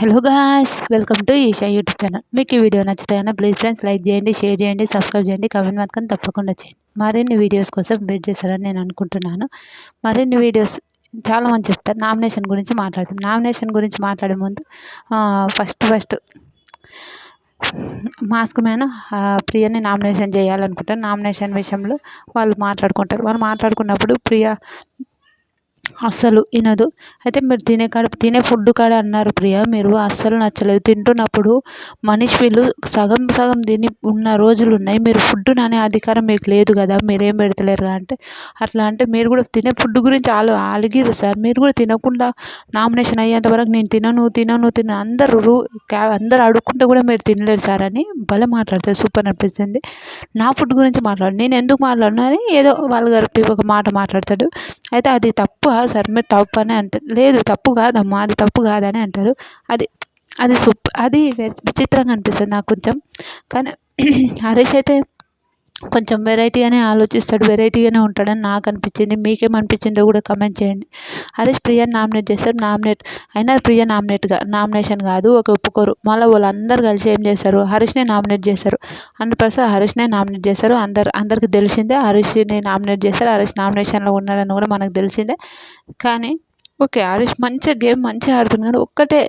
Hello guys, welcome to Isha YouTube channel. మీకు ఈ video నచ్చుతాయన్నా ప్లీజ్ ఫ్రెండ్స్ లైక్ చేయండి, షేర్ చేయండి, సబ్స్క్రైబ్ చేయండి, కామెంట్ మాత్రం తప్పకుండా చేయండి. మరిన్ని వీడియోస్ కోసం వెయిట్ చేస్తారని నేను అనుకుంటున్నాను. మరిన్ని వీడియోస్ చాలామంది చెప్తారు నామినేషన్ గురించి మాట్లాడతాం. నామినేషన్ గురించి మాట్లాడే ముందు ఫస్ట్ మాస్క్ మ్యాన్ ప్రియని నామినేషన్ చేయాలనుకుంటారు. నామినేషన్ విషయంలో వాళ్ళు మాట్లాడుకున్నప్పుడు ప్రియ అస్సలు వినదు. అయితే మీరు తినే ఫుడ్ కాడ అన్నారు ప్రియ, మీరు అస్సలు నచ్చలేదు. తింటున్నప్పుడు మనిషి వీళ్ళు సగం సగం తిని ఉన్న రోజులు ఉన్నాయి. మీరు ఫుడ్ అనే అధికారం మీకు లేదు కదా, మీరేం పెడతలేరు అంటే అట్లా అంటే మీరు కూడా తినే ఫుడ్ గురించి అలిగిరు సార్. మీరు కూడా తినకుండా నామినేషన్ అయ్యేంత వరకు నేను తినను అందరు అడుక్కుంటే కూడా మీరు తినలేరు సార్ అని భలే మాట్లాడతారు. సూపర్ అనిపిస్తుంది. నా ఫుడ్ గురించి నేను ఎందుకు మాట్లాడను అని ఏదో వాళ్ళు గరిపి ఒక మాట మాట్లాడతాడు. అయితే అది తప్పు సార్, మీరు తప్పు అని అంటే లేదు, తప్పు కాదమ్మా, అది తప్పు కాదని అంటారు. అది అది విచిత్రంగా అనిపిస్తుంది నాకు కొంచెం. కానీ హరీష్ అయితే కొంచెం వెరైటీగానే ఆలోచిస్తాడు, వెరైటీగానే ఉంటాడని నాకు అనిపించింది. మీకేమనిపించిందో కూడా కమెంట్ చేయండి. హరీష్ ప్రియని నామినేట్ చేస్తారు. అయినా ప్రియ నామినేషన్ కాదు, ఒప్పుకోరు. మళ్ళీ వాళ్ళందరూ కలిసి ఏం చేస్తారు, హరీష్నే నామినేట్ చేస్తారు. 100% హరీష్నే నామినేట్ చేస్తారు. అందరికీ తెలిసిందే హరీష్ని నామినేట్ చేస్తారు. హరీష్ నామినేషన్లో ఉన్నాడని కూడా మనకు తెలిసిందే. కానీ ఓకే, హరీష్ గేమ్ మంచిగా ఆడుతున్నాడు. ఒక్కటే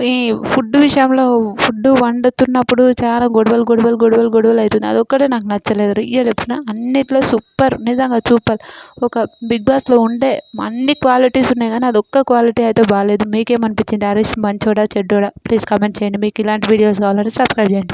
ఈ ఫుడ్ విషయంలో ఫుడ్ వండుతున్నప్పుడు చాలా గొడవలు అవుతుంది. అదొక్కటే నాకు నచ్చలేదు. రియల్ చెప్తున్నా, అన్నిట్లో సూపర్, నిజంగా సూపర్. ఒక బిగ్ బాస్లో ఉండే అన్ని క్వాలిటీస్ ఉన్నాయి కానీ అదొక్క క్వాలిటీ అయితే బాగాలేదు. మీకేమనిపించింది? హరీష్ మంచోడా చెడ్డోడా? ప్లీజ్ కామెంట్ చేయండి. మీకు ఇలాంటి వీడియోస్ కావాలంటే సబ్స్క్రైబ్ చేయండి.